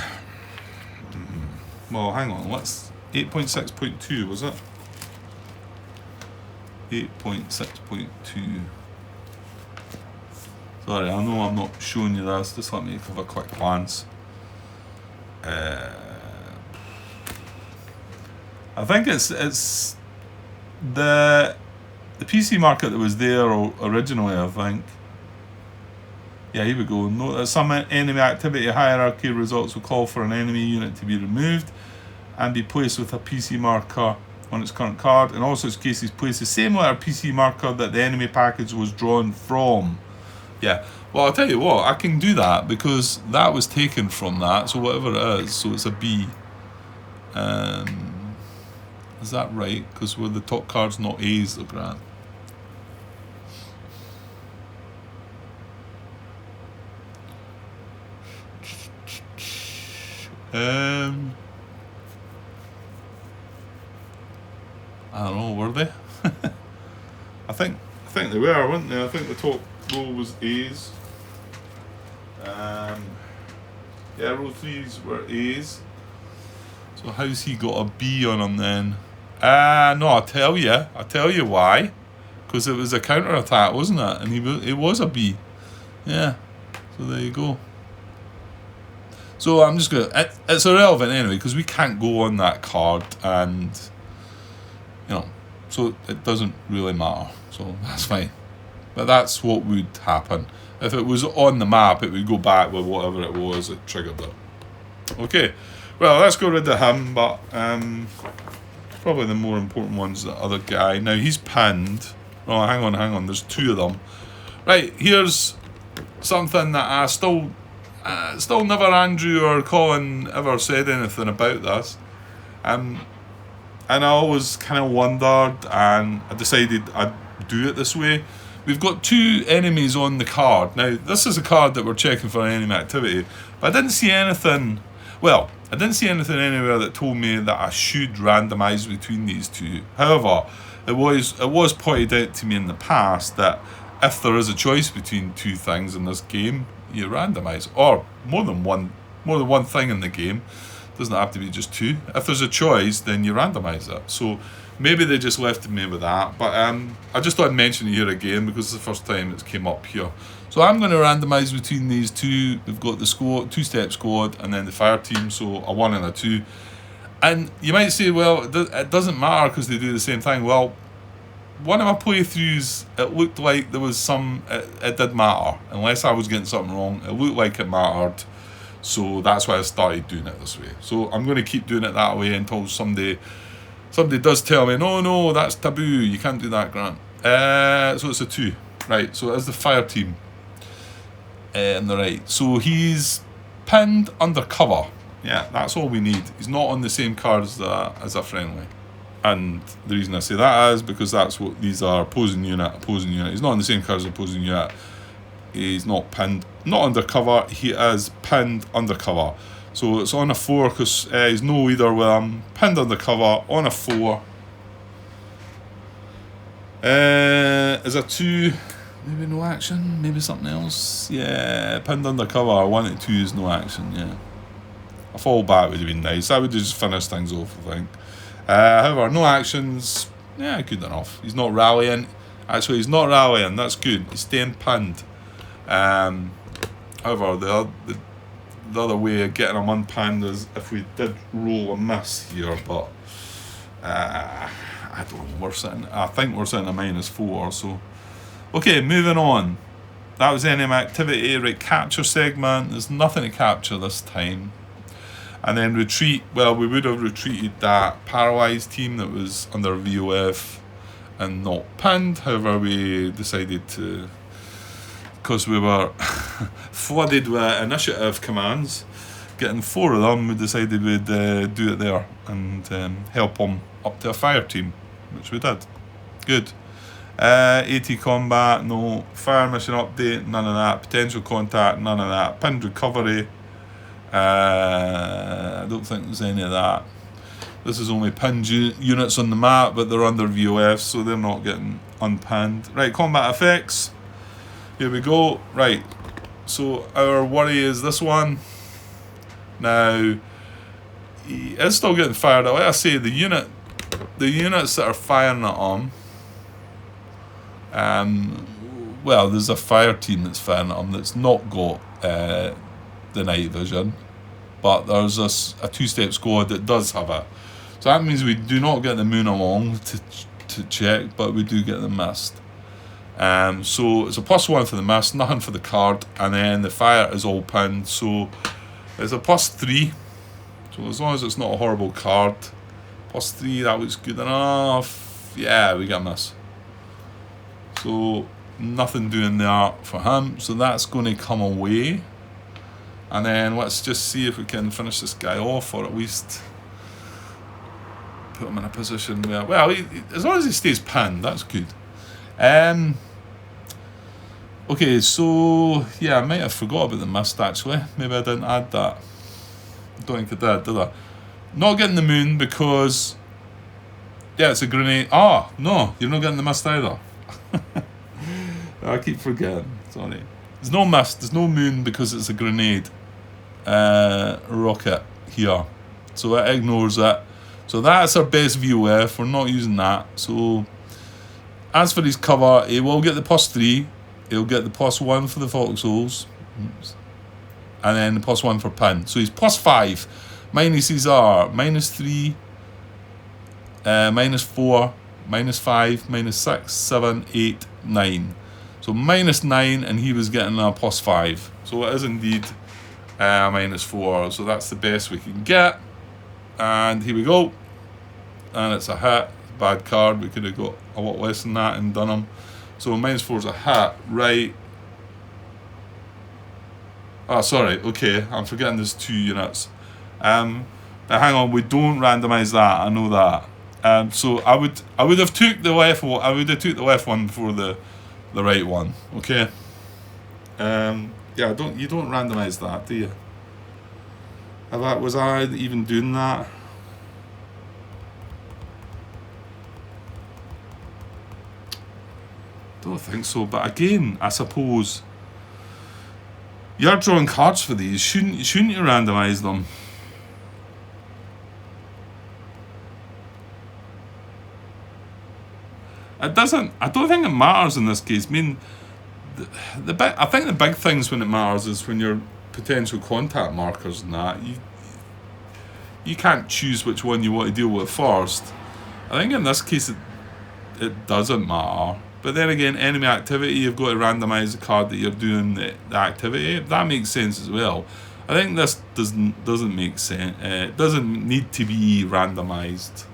Well, hang on. 8.6.2 was it? 8.6.2. Sorry, I know I'm not showing you this, just let me have a quick glance. I think it's the the PC marker that was there originally, I think. Yeah, here we go. Note that some enemy activity hierarchy results will call for an enemy unit to be removed and be placed with a PC marker on its current card. In all such cases, place the same letter PC marker that the enemy package was drawn from. Yeah, well, I'll tell you what, I can do that because that was taken from that, so whatever it is, so it's a B. Is that right? Because were the top cards not A's, though, Grant? I don't know, were they? I think they were, weren't they? I think the top row was A's. Yeah, row 3s were A's. So how's he got a B on him then? No, I'll tell you why. Because it was a counter attack, wasn't it? And it was a B. Yeah. So there you go. So I'm just gonna. It's irrelevant anyway because we can't go on that card, and so it doesn't really matter. So that's fine. But that's what would happen if it was on the map. It would go back with whatever it was that triggered it. Okay. Well, let's go rid of him. But probably the more important one's the other guy. Now he's pinned. Oh, hang on. There's 2 of them. Right. Here's something that I still never Andrew or Colin ever said anything about this. And I always kind of wondered, and I decided I'd do it this way. We've got 2 enemies on the card. Now, this is a card that we're checking for enemy activity, but I didn't see anything. Well, I didn't see anything anywhere that told me that I should randomise between these 2. However, it was pointed out to me in the past that if there is a choice between 2 things in this game, you randomise, or more than one thing in the game. Doesn't have to be just 2. If there's a choice, then you randomise it. So maybe they just left me with that. But I just thought I'd mention it here again because it's the first time it's came up here. So I'm going to randomise between these 2. We've got the squad, 2-step squad, and then the fire team. So a 1 and a 2. And you might say, well, it doesn't matter because they do the same thing. Well, one of my playthroughs, it looked like there was it did matter. Unless I was getting something wrong, it looked like it mattered. So that's why I started doing it this way. So I'm going to keep doing it that way until somebody does tell me, no, that's taboo. You can't do that, Grant. So it's a 2. Right, so it's the fire team. On the right. So he's pinned undercover. Yeah, that's all we need. He's not on the same card as a friendly. And the reason I say that is because that's what these are. Opposing unit. He's not on the same card as opposing unit. He's not pinned, not undercover. He is pinned undercover. So it's on a 4 because he's no either with him. Pinned undercover on a 4. Is a 2. Maybe no action. Maybe something else. Yeah, pinned undercover. 1 and 2 is no action. Yeah. A fall back would have been nice. That would have just finished things off, I think. However, no actions. Yeah, good enough. He's not rallying. Actually, he's not rallying. That's good. He's staying pinned. However, the other way of getting him unpinned is if we did roll a miss here, but I don't know. I think we're sitting a -4. So, okay, moving on. That was enemy activity. Right, capture segment. There's nothing to capture this time. And then retreat. Well, we would have retreated that paralysed team that was under VOF and not pinned. However, we decided to, because we were flooded with initiative commands, getting 4 of them, we decided we'd do it there and help them up to a fire team, which we did. Good. AT combat, no. Fire mission update, none of that. Potential contact, none of that. Pinned recovery, I don't think there's any of that. This is only pinned units on the map, but they're under VOF, so they're not getting unpinned. Right, combat effects. Here we go. Right, so our worry is this one. Now, he is still getting fired at. Like I say, the units that are firing at him, well, there's a fire team that's firing at him that's not got the night vision, but there's a 2-step squad that does have it. So that means we do not get the moon along to to check, but we do get the mist. So it's a +1 for the mist, nothing for the card, and then the fire is all pinned, so it's a +3. So as long as it's not a horrible card, +3, that looks good enough. Yeah, we get a miss. So nothing doing there for him, so that's going to come away. And then let's just see if we can finish this guy off, or at least put him in a position where, well, as long as he stays pinned, that's good. Okay, so yeah, I might have forgot about the mist actually. Maybe I didn't add that. I don't think I did I? Not getting the moon because, yeah, it's a grenade. Oh, no, you're not getting the mist either. I keep forgetting, sorry. There's no mist, there's no moon because it's a grenade rocket here. So it ignores it. So that's our best VOF, we're not using that. So as for his cover, he will get the +3. He'll get the +1 for the foxholes. And then the +1 for pin. So he's +5. Minuses are -3, -4, -5, -6, 7, 8, 9. So -9, and he was getting a +5. So it is indeed -4. So that's the best we can get. And here we go. And it's a hit. Bad card. We could have got a lot less than that and done him. So -4 is a hit. Right. Oh, sorry. Okay, I'm forgetting there's 2 units. Now hang on. We don't randomise that. I know that. So I would have took the left one. I would have took the left one before the right one. Okay. Yeah. You don't randomise that, do you? Was I even doing that? Don't think so. But again, I suppose you're drawing cards for these. Shouldn't you randomise them? It doesn't. I don't think it matters in this case. I mean, I think the big things when it matters is when you're potential contact markers and that. You can't choose which one you want to deal with first. I think in this case it doesn't matter. But then again, enemy activity, you've got to randomise the card that you're doing the activity. That makes sense as well. I think this doesn't make sense. It doesn't need to be randomised.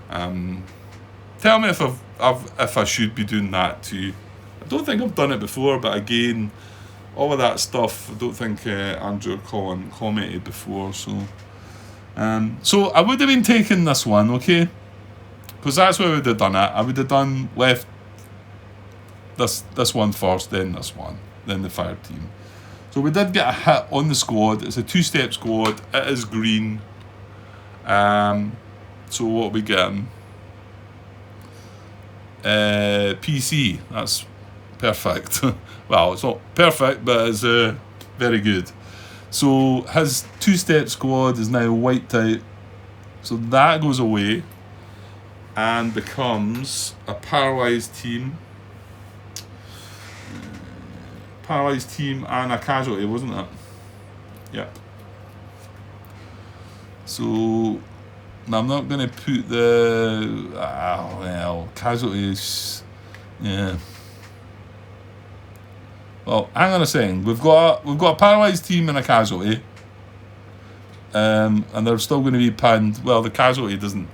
Tell me if I should be doing that too. I don't think I've done it before, but again, all of that stuff, I don't think Andrew or Colin commented before. So I would have been taking this one, okay? Because that's where I would have done it. I would have done left this one first, then this one, then the fire team. So we did get a hit on the squad. It's a 2-step squad. It is green. So what are we getting? PC. That's perfect. Well, it's not perfect, but it's very good. So his 2-step squad is now wiped out. So that goes away and becomes a paralysed team. Paralysed team and a casualty, wasn't it? Yep. So now I'm not going to put the casualties. Yeah. Well, hang on a second. We've got a paralysed team and a casualty, and they're still going to be pinned. Well, the casualty doesn't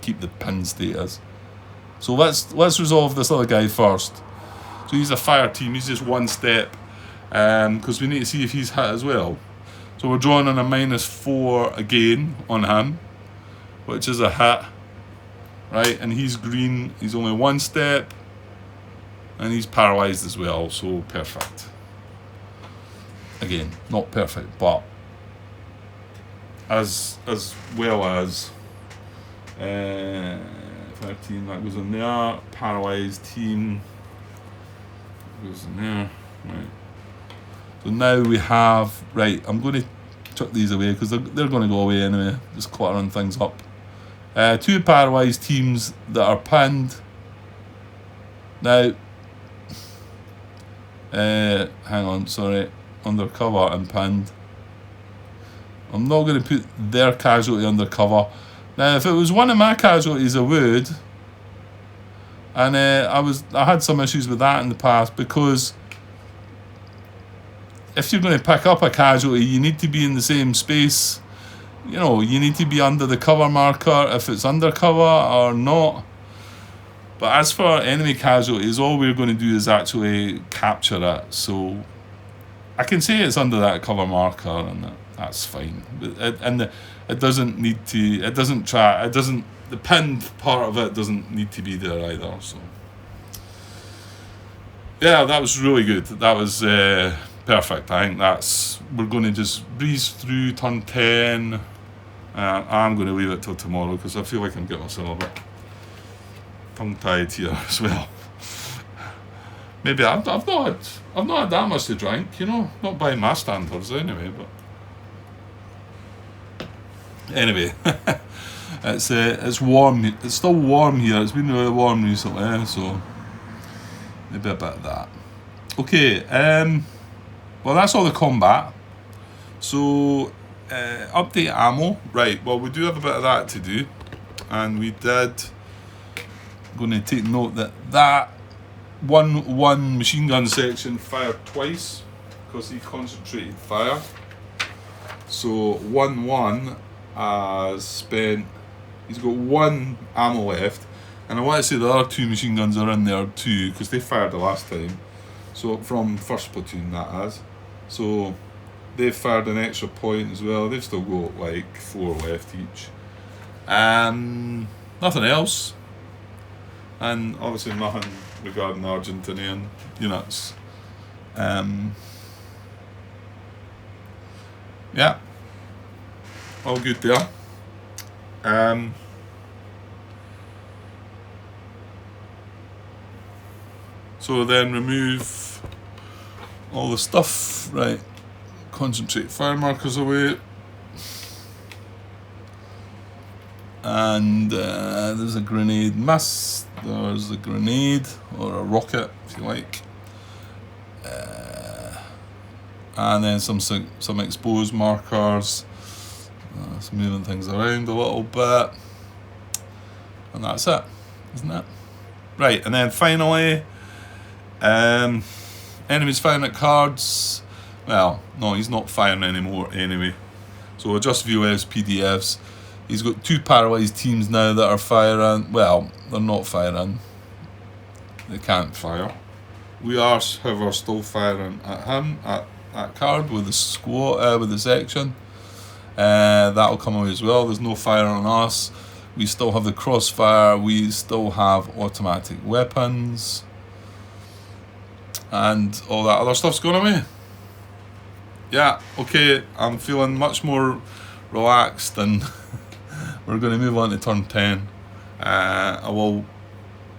keep the pin status. So let's resolve this other guy first. So he's a fire team. He's just 1 step, because we need to see if he's hit as well. So we're drawing on a -4 again on him, which is a hit, right? And he's green. He's only 1 step, and he's paralysed as well. So perfect. Again, not perfect, but as well as 13 that goes in there. Paralysed team goes in there, right? So now we have, right, I'm going to chuck these away because they're going to go away anyway, just cluttering things up. 2 paralysed teams that are pinned. Now, hang on, sorry, undercover and pinned. I'm not going to put their casualty undercover. Now, if it was one of my casualties, I would. And I had some issues with that in the past, because if you're going to pick up a casualty, you need to be in the same space. You know, you need to be under the cover marker if it's undercover or not. But as for enemy casualties, all we're going to do is actually capture it. So I can say it's under that cover marker, and that's fine. It doesn't need to. It doesn't try. It doesn't. The pinned part of it doesn't need to be there either. So yeah, that was really good. That was perfect. I think we're going to just breeze through turn 10. I'm going to leave it till tomorrow, because I feel like I'm getting myself a bit tongue-tied here as well. Maybe I've not had that much to drink, you know, not by my standards anyway. But anyway, it's warm. It's still warm here. It's been really warm recently, so maybe a bit of that. Okay. Well, that's all the combat. So update ammo. Right. Well, we do have a bit of that to do, and we did. I'm going to take note that one machine gun section fired twice, because he concentrated fire. So 1-1 has spent. He's got 1 ammo left, and I want to say the other 2 machine guns are in there too, because they fired the last time. So from first platoon, that has. So they've fired an extra point as well. They've still got like 4 left each. Nothing else, and obviously nothing regarding the Argentinian units. Yeah, all good there. So then remove all the stuff, right? Concentrate fire markers away. And there's a grenade miss. There's a grenade, or a rocket, if you like. And then some exposed markers. It's moving things around a little bit. And that's it, isn't it? Right, and then finally, enemies firing at cards. Well, no, he's not firing anymore anyway. So adjust VOFs, PDFs. He's got 2 paralysed teams now that are firing. Well, they're not firing. They can't fire. We are, however, still firing at him, at that card with the squad, with the section. That'll come away as well. There's no fire on us. We still have the crossfire. We still have automatic weapons. And all that other stuff's going away. Yeah, okay, I'm feeling much more relaxed, and we're going to move on to turn 10. I will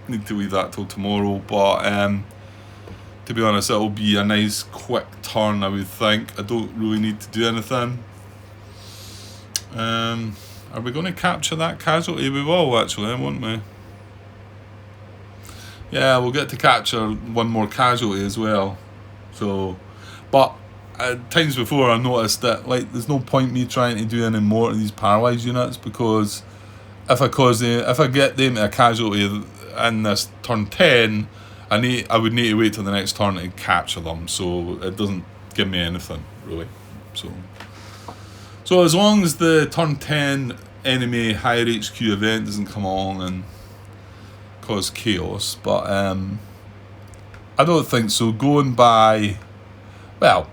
need to leave that till tomorrow, but to be honest, it'll be a nice quick turn, I would think. I don't really need to do anything. Are we going to capture that casualty? We will, actually, won't we? Yeah, we'll get to capture 1 more casualty as well. So, but times before I noticed that, like, there's no point me trying to do any more of these paralysed units, because if I get them to a casualty in this turn 10, I would need to wait till the next turn to capture them. So it doesn't give me anything really. So as long as the turn 10 enemy higher HQ event doesn't come along and cause chaos, but I don't think so. Going by, well,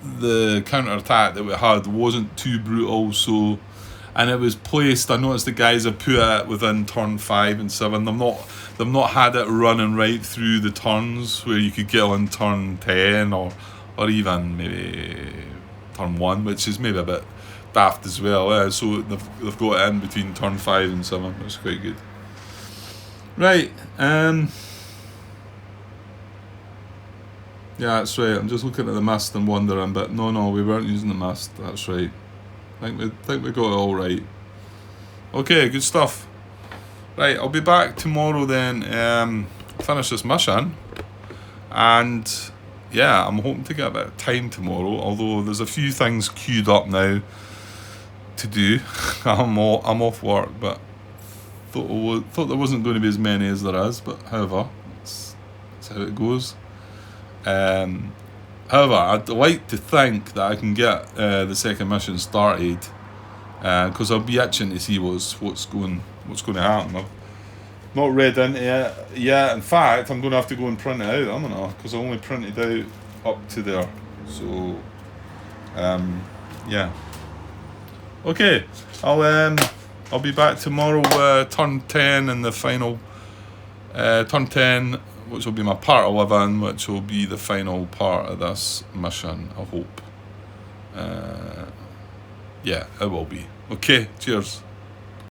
the counter-attack that we had wasn't too brutal, so, and it was placed, I noticed the guys have put it within turn 5 and 7. They've not had it running right through the turns where you could get on turn 10 or even maybe turn 1, which is maybe a bit daft as well. So they've got it in between turn 5 and 7, which is quite good. Right, yeah, that's right. I'm just looking at the mist and wondering, but no, we weren't using the mist. That's right. I think we got it all right. Okay, good stuff. Right, I'll be back tomorrow then. Finish this mission, and yeah, I'm hoping to get a bit of time tomorrow. Although there's a few things queued up now to do. I'm off work, but Thought there wasn't going to be as many as there is, but however, that's how it goes. However, I'd like to think that I can get the second mission started, because I'll be itching to see what's going to happen. I've not read into it yet. In fact, I'm going to have to go and print it out, haven't I? Because I only printed out up to there. So, yeah. Okay, I'll be back tomorrow. Turn 10 and the final. Turn 10, which will be my part 11, which will be the final part of this mission, I hope. Yeah, it will be. Okay, cheers.